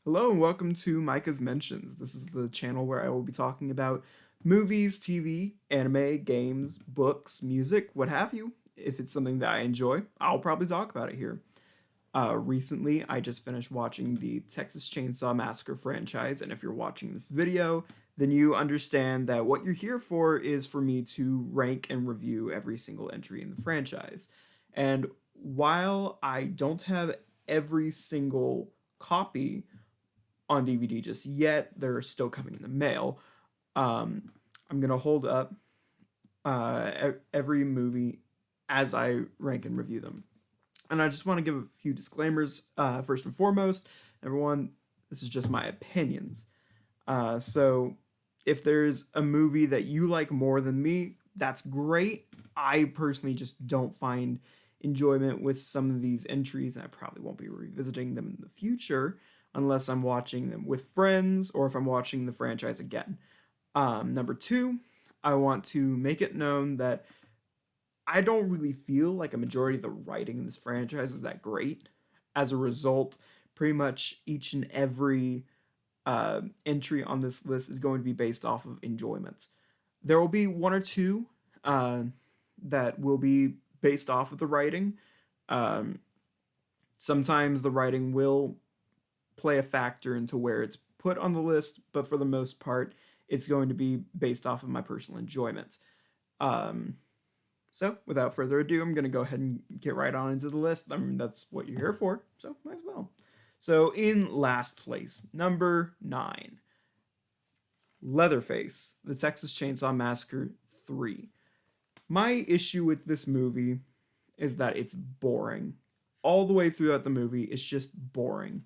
Hello and welcome to Micah's Mentions. This is the channel where I will be talking about movies, TV, anime, games, books, music, what have you. If it's something that I enjoy, I'll probably talk about it here. Recently, I just finished watching the Texas Chainsaw Massacre franchise, and if you're watching this video, then you understand that what you're here for is for me to rank and review every single entry in the franchise. And while I don't have every single copy on DVD just yet, they're still coming in the mail. I'm gonna hold up every movie as I rank and review them. And I just want to give a few disclaimers. First and foremost, everyone, this is just my opinions. So if there's a movie that you like more than me, that's great. I personally just don't find enjoyment with some of these entries, and I probably won't be revisiting them in the future unless I'm watching them with friends or if I'm watching the franchise again. Number two, I want to make it known that I don't really feel like a majority of the writing in this franchise is that great. As a result, pretty much each and every entry on this list is going to be based off of enjoyment. There will be one or two that will be based off of the writing. Um, Sometimes the writing will play a factor into where it's put on the list, but for the most part, it's going to be based off of my personal enjoyment. Um, so, without further ado, I'm going to go ahead and get right on into the list. I mean, that's what you're here for, so might as well. So, in last place, number 9, Leatherface, The Texas Chainsaw Massacre 3. My issue with this movie is that it's boring. All the way throughout the movie, it's just boring.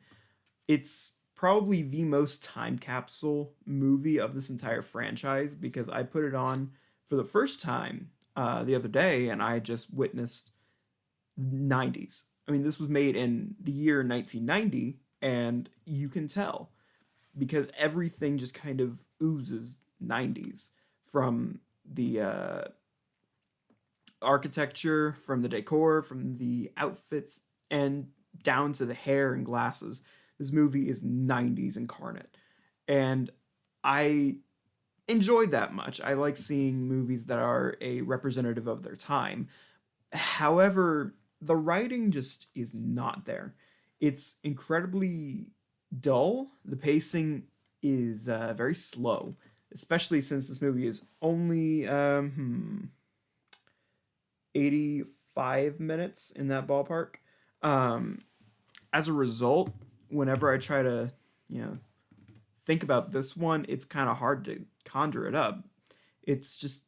It's probably the most time capsule movie of this entire franchise because I put it on for the first time the other day and I just witnessed 90s. I mean, this was made in the year 1990, and you can tell because everything just kind of oozes 90s from the architecture, from the decor, from the outfits, and down to the hair and glasses. This movie is 90s incarnate. And I enjoyed that much. I like seeing movies that are a representative of their time. However, the writing just is not there. It's incredibly dull. The pacing is very slow, especially since this movie is only 85 minutes in that ballpark. Um, as a result, whenever I try to, you know, think about this one, it's kind of hard to conjure it up. It's just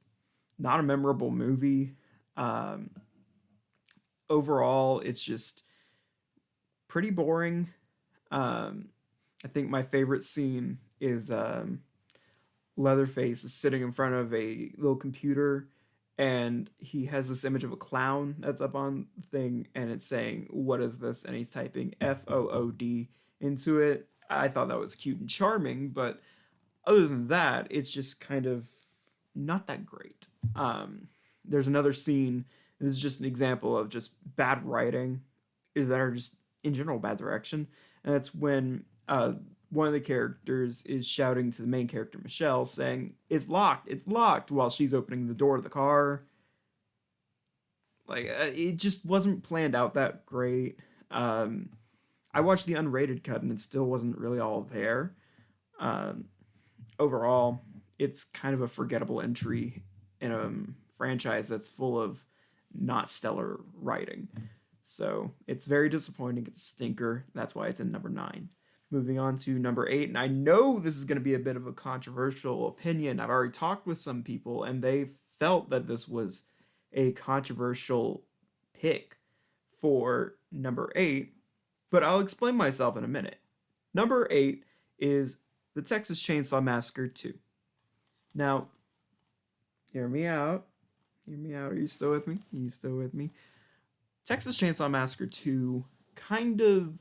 not a memorable movie. Um, Overall, it's just pretty boring. I think my favorite scene is Leatherface is sitting in front of a little computer and he has this image of a clown that's up on the thing and it's saying, "What is this?" And he's typing FOOD into it. I thought that was cute and charming, but other than that, it's just kind of not that great. There's another scene, and this is just an example of just bad writing that are just in general bad direction, and that's when one of the characters is shouting to the main character Michelle, saying, it's locked," while she's opening the door to the car. Like it just wasn't planned out that great. I watched the unrated cut, and it still wasn't really all there. Um, Overall, it's kind of a forgettable entry in a franchise that's full of not stellar writing. So it's very disappointing. It's a stinker. That's why it's in number 9. Moving on to number 8, and I know this is going to be a bit of a controversial opinion. I've already talked with some people, and they felt that this was a controversial pick for number 8, but I'll explain myself in a minute. Number 8 is The Texas Chainsaw Massacre 2. Now, hear me out. Hear me out. Are you still with me? Are you still with me? Texas Chainsaw Massacre 2 kind of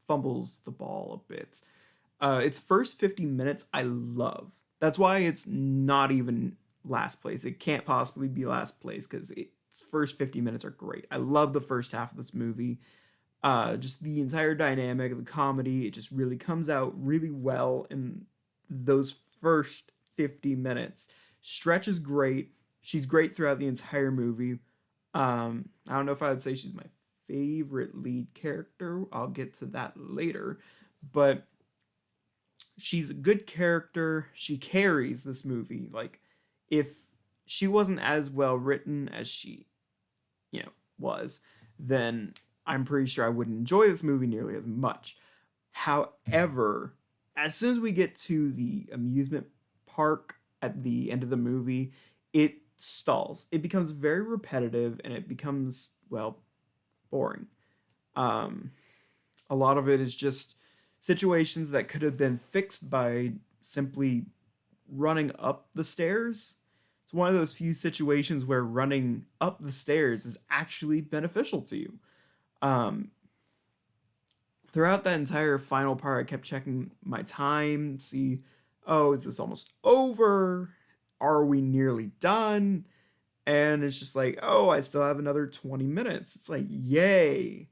fumbles the ball a bit. Its first 50 minutes I love. That's why it's not even last place. It can't possibly be last place because its first 50 minutes are great. I love the first half of this movie. Just the entire dynamic, the comedy, it just really comes out really well in those first 50 minutes. Stretch is great. She's great throughout the entire movie. I don't know if I would say she's my favorite lead character. I'll get to that later. But she's a good character. She carries this movie. Like, if she wasn't as well written as she, was, then I'm pretty sure I wouldn't enjoy this movie nearly as much. However, as soon as we get to the amusement park at the end of the movie, it stalls. It becomes very repetitive and it becomes, well, boring. Um, a lot of it is just situations that could have been fixed by simply running up the stairs. It's one of those few situations where running up the stairs is actually beneficial to you. Um, Throughout that entire final part, I kept checking my time, see, oh, is this almost over? Are we nearly done? And it's just like, oh, I still have another 20 minutes. It's like, yay.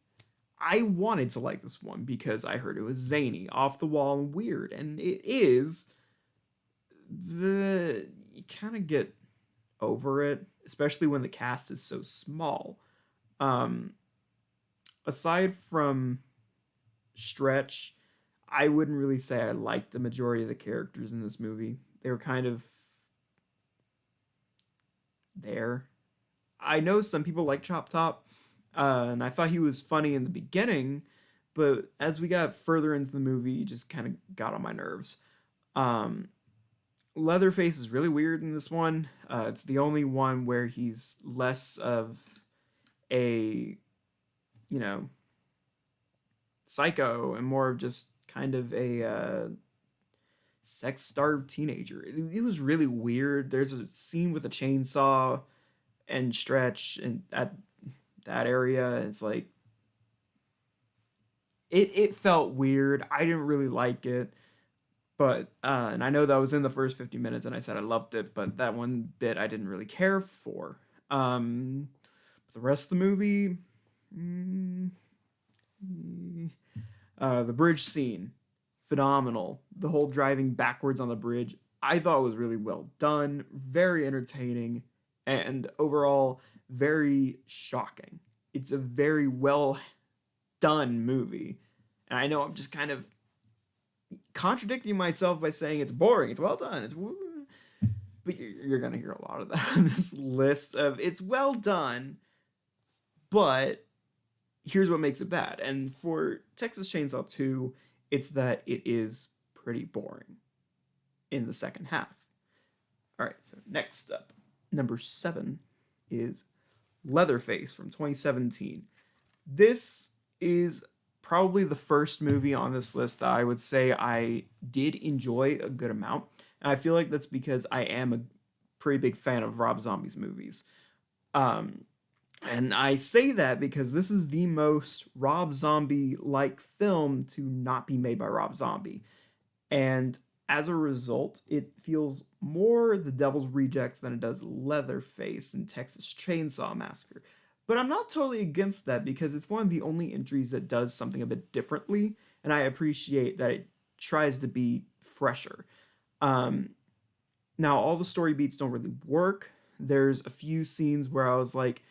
I wanted to like this one because I heard it was zany, off the wall, and weird. And it is. You kind of get over it, especially when the cast is so small. Um, Aside from Stretch, I wouldn't really say I liked the majority of the characters in this movie. They were kind of there. I know some people like Chop Top, and I thought he was funny in the beginning, but as we got further into the movie, he just kind of got on my nerves. Um, Leatherface is really weird in this one. It's the only one where he's less of a, you know, psycho and more of just kind of a sex starved teenager. It was really weird. There's a scene with a chainsaw and Stretch and at that area. It's like it felt weird. I didn't really like it. But and I know that was in the first 50 minutes and I said I loved it, but that one bit I didn't really care for. The rest of the movie, mm, the bridge scene, phenomenal. The whole driving backwards on the bridge, I thought was really well done, very entertaining, and overall very shocking. It's a very well done movie. And I know I'm just kind of contradicting myself by saying it's boring, it's well done, but you're gonna hear a lot of that on this list of it's well done, but here's what makes it bad. And for Texas Chainsaw 2, it's that it is pretty boring in the second half. All right, so next up, number 7 is Leatherface from 2017. This is probably the first movie on this list that I would say I did enjoy a good amount. And I feel like that's because I am a pretty big fan of Rob Zombie's movies. Um, and I say that because this is the most Rob Zombie-like film to not be made by Rob Zombie. And as a result, it feels more The Devil's Rejects than it does Leatherface and Texas Chainsaw Massacre. But I'm not totally against that because it's one of the only entries that does something a bit differently, and I appreciate that it tries to be fresher. Um, Now, all the story beats don't really work. There's a few scenes where I was like,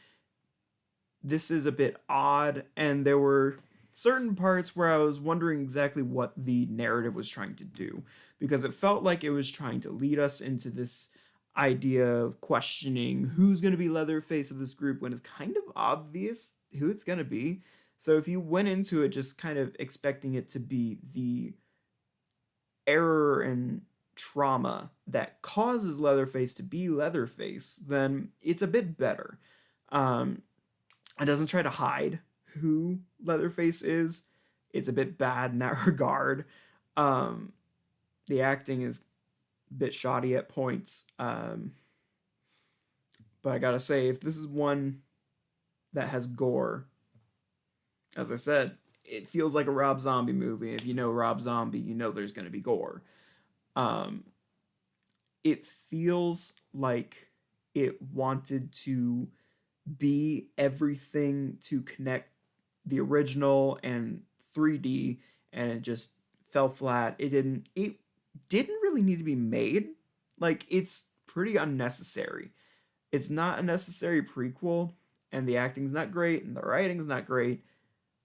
this is a bit odd, and there were certain parts where I was wondering exactly what the narrative was trying to do, because it felt like it was trying to lead us into this idea of questioning who's going to be Leatherface of this group when it's kind of obvious who it's going to be. So if you went into it just kind of expecting it to be the error and trauma that causes Leatherface to be Leatherface, then it's a bit better. Um, it doesn't try to hide who Leatherface is. It's a bit bad in that regard. Um, the acting is bit shoddy at points. But I gotta say, if this is one that has gore, as I said, it feels like a Rob Zombie movie. If you know Rob Zombie, you know there's gonna be gore. Um, it feels like it wanted to be everything to connect the original and 3D, and it just fell flat. It didn't really need to be made. Like, it's pretty unnecessary. It's not a necessary prequel, and the acting's not great, and the writing's not great,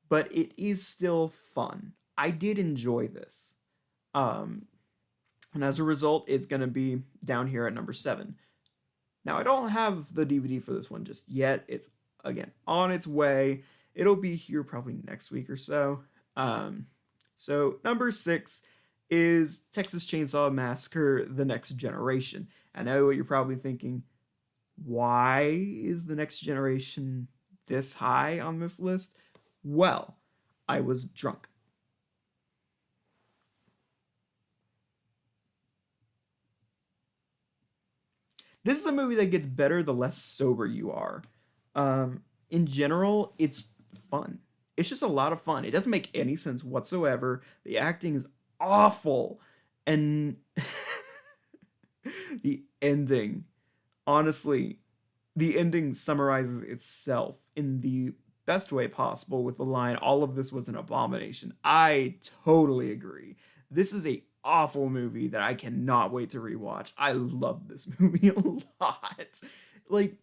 but it is still fun. I did enjoy this. Um, and as a result, it's going to be down here at number 7. Now, I don't have the DVD for this one just yet. It's, again, on its way. It'll be here probably next week or so. Um, so, number 6 is Texas Chainsaw Massacre: The Next Generation. I know what you're probably thinking. Why is The Next Generation this high on this list? Well, I was drunk. This is a movie that gets better the less sober you are. In general, it's fun. It's just a lot of fun. It doesn't make any sense whatsoever. The acting is awful. And the ending, honestly, the ending summarizes itself in the best way possible with the line, all of this was an abomination. I totally agree. This is a awful movie that I cannot wait to rewatch. I love this movie a lot. Like,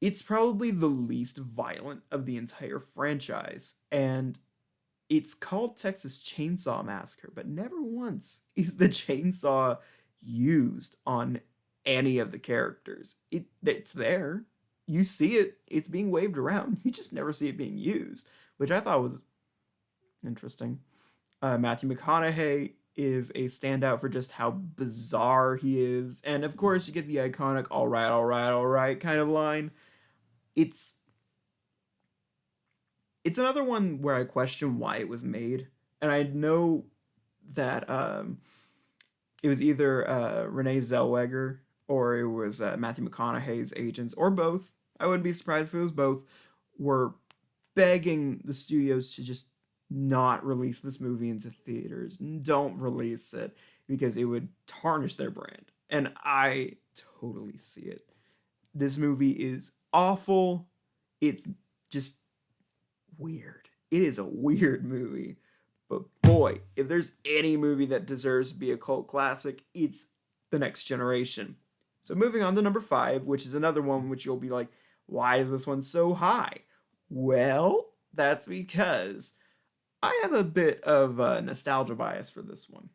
it's probably the least violent of the entire franchise, and it's called Texas Chainsaw Massacre, but never once is the chainsaw used on any of the characters. It's there. You see it. It's being waved around. You just never see it being used, which I thought was interesting. Matthew McConaughey is a standout for just how bizarre he is, and of course you get the iconic "all right, all right, all right" kind of line. It's it's another one where I question why it was made, and I know that it was either Renee Zellweger or it was Matthew McConaughey's agents, or both. I wouldn't be surprised if it was both. Were begging the studios to just not release this movie into theaters. Don't release it because it would tarnish their brand. And I totally see it. This movie is awful. It's just weird. It is a weird movie. But boy, if there's any movie that deserves to be a cult classic, it's The Next Generation. So moving on to number 5, which is another one which you'll be like, why is this one so high? Well, that's because I have a bit of a nostalgia bias for this one.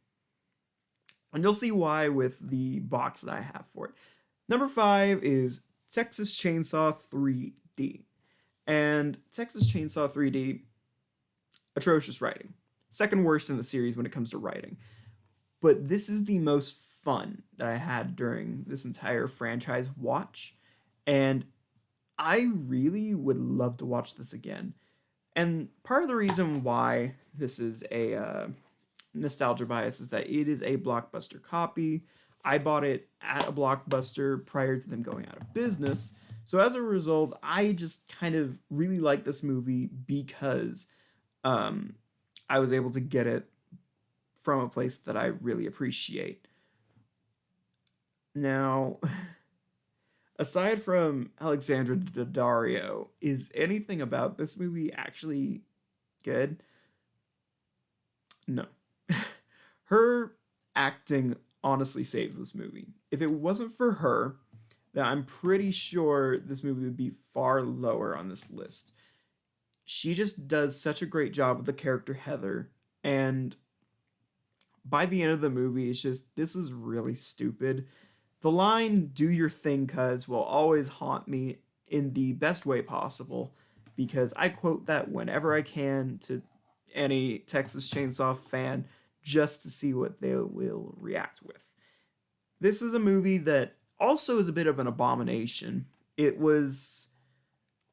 And you'll see why with the box that I have for it. Number 5 is Texas Chainsaw 3D. And Texas Chainsaw 3D, atrocious writing. Second worst in the series when it comes to writing. But this is the most fun that I had during this entire franchise watch. And I really would love to watch this again. And part of the reason why this is a nostalgia bias is that it is a Blockbuster copy. I bought it at a Blockbuster prior to them going out of business. So as a result, I just kind of really like this movie because I was able to get it from a place that I really appreciate. Now, aside from Alexandra Daddario, is anything about this movie actually good? No. Her acting honestly saves this movie. If it wasn't for her, then I'm pretty sure this movie would be far lower on this list. She just does such a great job with the character Heather, and by the end of the movie, it's just, this is really stupid. The line, do your thing, cuz, will always haunt me in the best way possible, because I quote that whenever I can to any Texas Chainsaw fan just to see what they will react with. This is a movie that also is a bit of an abomination. It was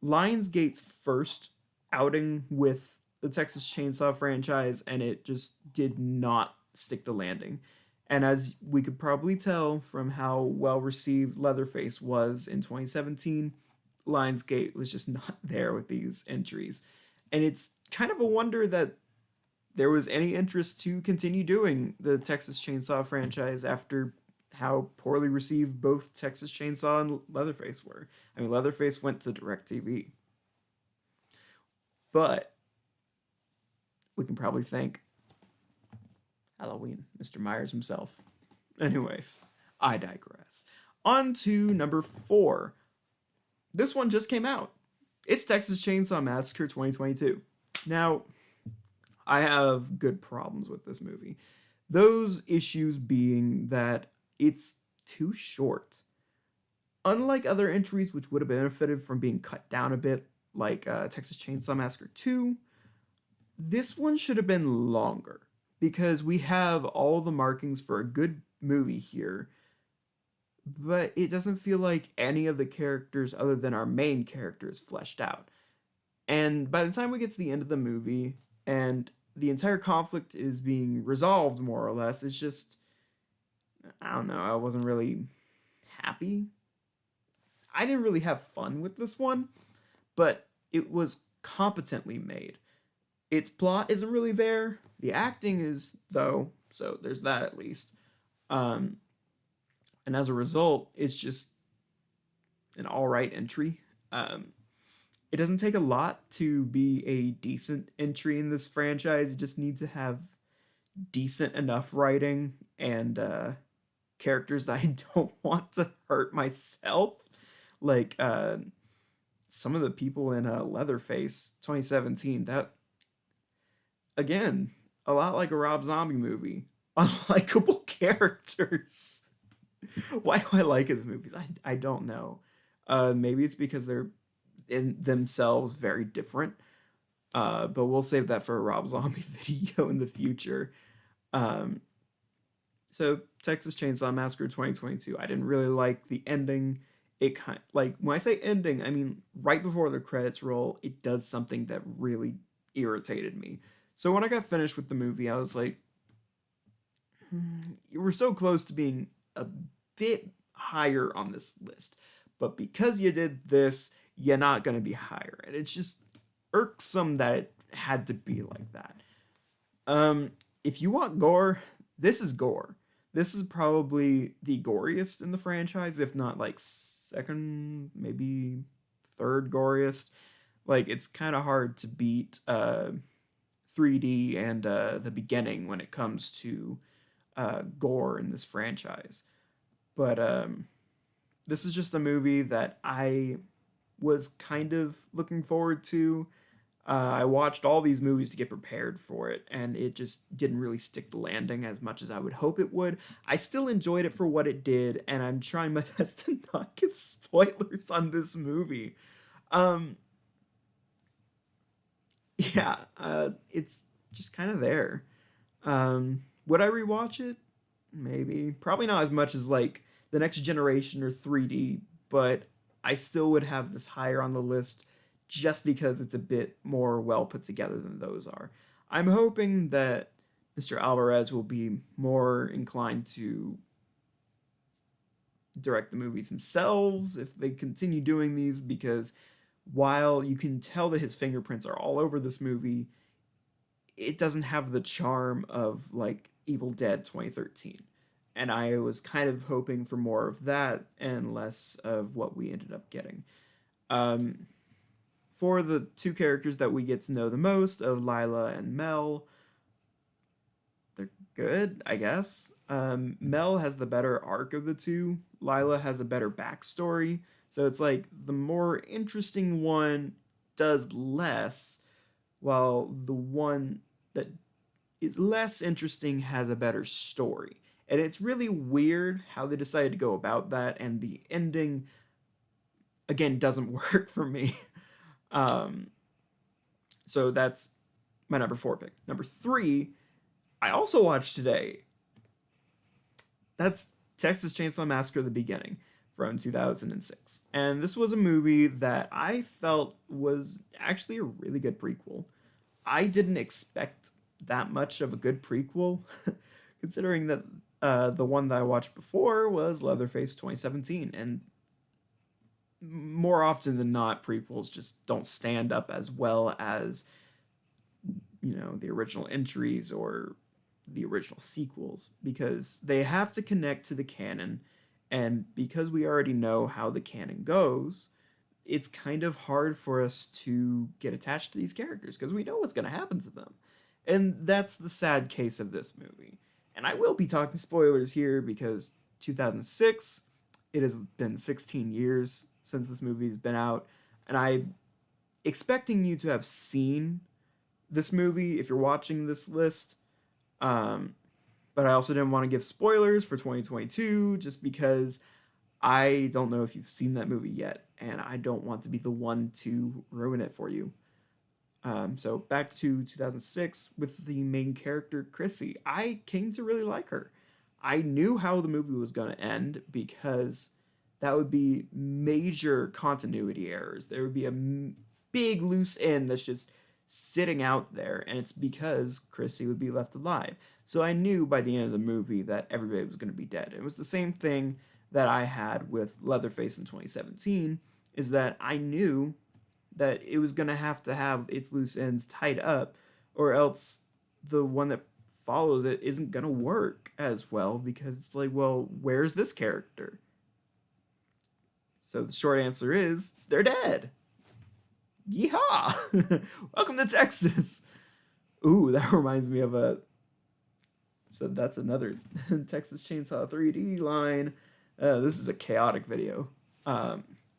Lionsgate's first outing with the Texas Chainsaw franchise, and it just did not stick the landing. And as we could probably tell from how well received Leatherface was in 2017, Lionsgate was just not there with these entries. And it's kind of a wonder that there was any interest to continue doing the Texas Chainsaw franchise after how poorly received both Texas Chainsaw and Leatherface were. I mean, Leatherface went to DirecTV. But we can probably thank Halloween, Mr. Myers himself. Anyways, I digress. On to number 4. This one just came out. It's Texas Chainsaw Massacre 2022. Now, I have good problems with this movie. Those issues being that it's too short. Unlike other entries which would have benefited from being cut down a bit, like Texas Chainsaw Massacre 2, this one should have been longer because we have all the markings for a good movie here, but it doesn't feel like any of the characters other than our main characters fleshed out. And by the time we get to the end of the movie and the entire conflict is being resolved more or less, it's just, I don't know, I wasn't really happy. I didn't really have fun with this one, but it was competently made. Its plot isn't really there. The acting is, though, so there's that at least. And as a result, it's just an alright entry. It doesn't take a lot to be a decent entry in this franchise. You just need to have decent enough writing and characters that I don't want to hurt myself. Like some of the people in Leatherface 2017, that, again, a lot like a Rob Zombie movie. Unlikable characters. Why do I like his movies? I don't know. Maybe it's because they're in themselves very different. But we'll save that for a Rob Zombie video in the future. So Texas Chainsaw Massacre 2022. I didn't really like the ending. It kind, like, when I say ending, I mean right before the credits roll, it does something that really irritated me. So when I got finished with the movie, I was like, we're so close to being a bit higher on this list, but because you did this, you're not going to be higher. And it's just irksome that it had to be like that. If you want gore, this is gore. This is probably the goriest in the franchise, if not like second, maybe third goriest. Like, it's kind of hard to beat 3D and the beginning when it comes to gore in this franchise. But this is just a movie that I was kind of looking forward to. I watched all these movies to get prepared for it, and it just didn't really stick the landing as much as I would hope it would. I still enjoyed it for what it did, and I'm trying my best to not give spoilers on this movie. Yeah, it's just kind of there. Would I rewatch it? Maybe. Probably not as much as like The Next Generation or 3D, but I still would have this higher on the list just because it's a bit more well put together than those are. I'm hoping that Mr. Alvarez will be more inclined to direct the movies themselves if they continue doing these, because while you can tell that his fingerprints are all over this movie, it doesn't have the charm of like Evil Dead 2013. And I was kind of hoping for more of that and less of what we ended up getting. For the two characters that we get to know the most, of Lila and Mel, they're good, I guess. Mel has the better arc of the two. Lila has a better backstory. So it's like the more interesting one does less, while the one that is less interesting has a better story. And it's really weird how they decided to go about that, and the ending, again, doesn't work for me. So that's my number 4 pick. Number 3, I also watched today. That's Texas Chainsaw Massacre: The Beginning from 2006. And this was a movie that I felt was actually a really good prequel. I didn't expect that much of a good prequel, considering that the one that I watched before was Leatherface 2017, and more often than not, prequels just don't stand up as well as, you know, the original entries or the original sequels, because they have to connect to the canon, and because we already know how the canon goes, it's kind of hard for us to get attached to these characters because we know what's going to happen to them. And that's the sad case of this movie. And I will be talking spoilers here because 2006, it has been 16 years since this movie's been out. And I'm expecting you to have seen this movie if you're watching this list. Um, but I also didn't want to give spoilers for 2022 just because I don't know if you've seen that movie yet, and I don't want to be the one to ruin it for you. So back to 2006 with the main character Chrissy. I came to really like her. I knew how the movie was going to end because that would be major continuity errors. There would be a big loose end that's just sitting out there, and it's because Chrissy would be left alive. So I knew by the end of the movie that everybody was going to be dead. It was the same thing that I had with Leatherface in 2017, is that I knew that it was going to have its loose ends tied up, or else the one that follows it isn't going to work as well, because it's like, well, where's this character? So the short answer is they're dead. Yeehaw! Welcome to Texas. Ooh, that reminds me of so that's another Texas Chainsaw 3D line. This is a chaotic video.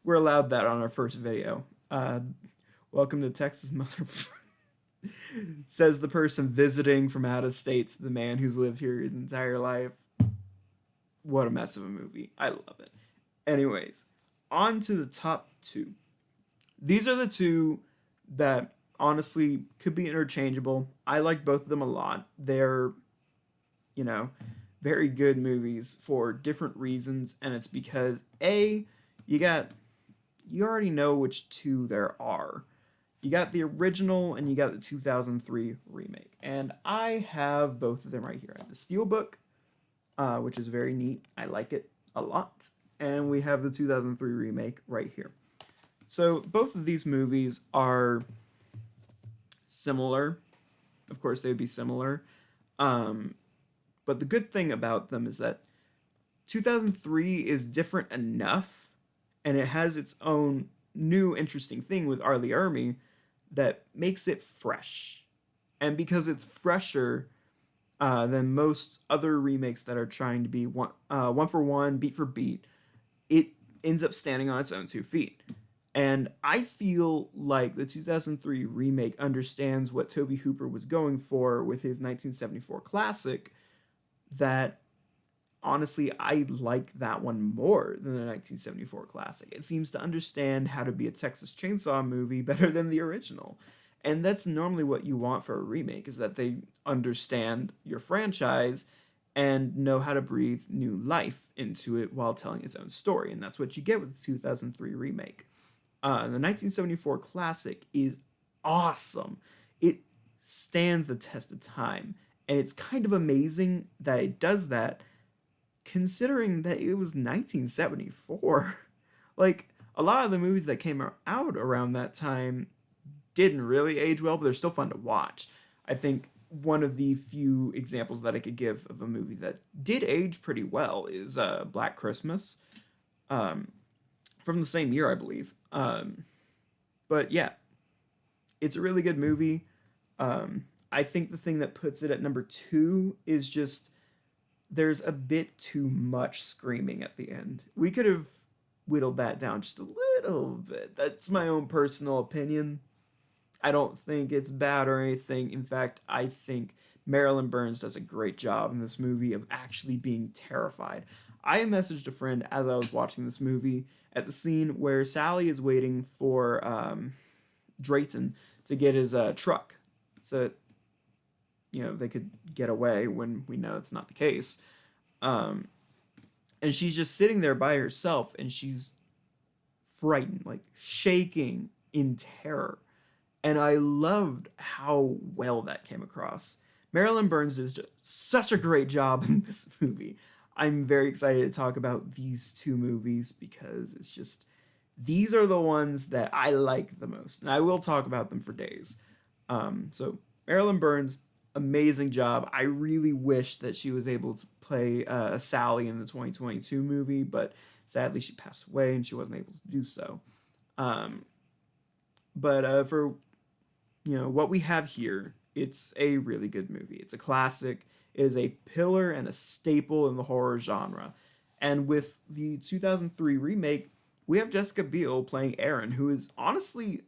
We're allowed that on our first video. Welcome to Texas, motherfucker. Says the person visiting from out of state to the man who's lived here his entire life. What a mess of a movie. I love it. Anyways, on to the top two. These are the two that honestly could be interchangeable. I like both of them a lot. They're, very good movies for different reasons, and it's because you already know which two there are. You got the original and you got the 2003 remake. And I have both of them right here. I have the Steelbook, which is very neat. I like it a lot. And we have the 2003 remake right here. So both of these movies are similar. Of course, they would be similar. But the good thing about them is that 2003 is different enough, and it has its own new interesting thing with R. Lee Ermey that makes it fresh. And because it's fresher than most other remakes that are trying to be one for one, beat for beat, it ends up standing on its own 2 feet. And I feel like the 2003 remake understands what Tobe Hooper was going for with his 1974 classic, that honestly, I like that one more than the 1974 classic. It seems to understand how to be a Texas Chainsaw movie better than the original. And that's normally what you want for a remake, is that they understand your franchise and know how to breathe new life into it while telling its own story. And that's what you get with the 2003 remake. The 1974 classic is awesome. It stands the test of time. And it's kind of amazing that it does that, considering that it was 1974. Like, a lot of the movies that came out around that time didn't really age well, but they're still fun to watch. I think one of the few examples that I could give of a movie that did age pretty well is Black Christmas, from the same year, I believe. But yeah, it's a really good movie. I think the thing that puts it at number 2 is just there's a bit too much screaming at the end. We could have whittled that down just a little bit. That's my own personal opinion. I don't think it's bad or anything. In fact, I think Marilyn Burns does a great job in this movie of actually being terrified. I messaged a friend as I was watching this movie at the scene where Sally is waiting for Drayton to get his truck, so they could get away, when we know it's not the case. And she's just sitting there by herself, and she's frightened, like shaking in terror. And I loved how well that came across. Marilyn Burns does just such a great job in this movie. I'm very excited to talk about these two movies because it's just, these are the ones that I like the most. And I will talk about them for days. So Marilyn Burns, amazing job. I really wish that she was able to play Sally in the 2022 movie, but sadly she passed away and she wasn't able to do so. But for what we have here it's a really good movie. It's a classic. It is a pillar and a staple in the horror genre. And with the 2003 remake, we have Jessica Biel playing Erin, who is honestly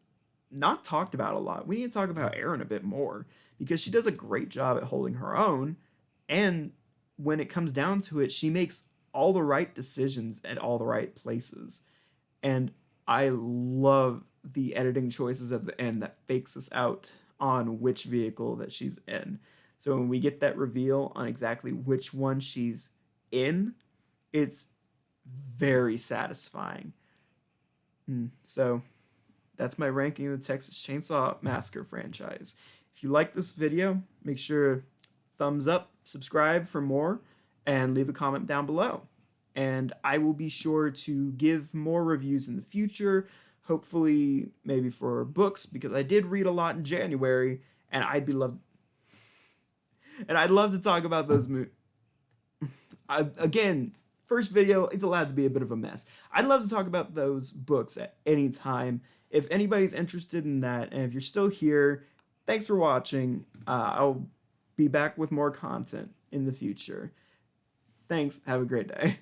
not talked about a lot. We need to talk about Erin a bit more because she does a great job at holding her own. And when it comes down to it, she makes all the right decisions at all the right places. And I love the editing choices at the end that fakes us out on which vehicle that she's in. So when we get that reveal on exactly which one she's in, it's very satisfying. So that's my ranking of the Texas Chainsaw Massacre franchise. If you like this video, make sure thumbs up, subscribe for more, and leave a comment down below. And I will be sure to give more reviews in the future, hopefully maybe for books, because I did read a lot in January, and I'd love to talk about those movies. Again, first video, it's allowed to be a bit of a mess. I'd love to talk about those books at any time. If anybody's interested in that, and if you're still here, thanks for watching. I'll be back with more content in the future. Thanks. Have a great day.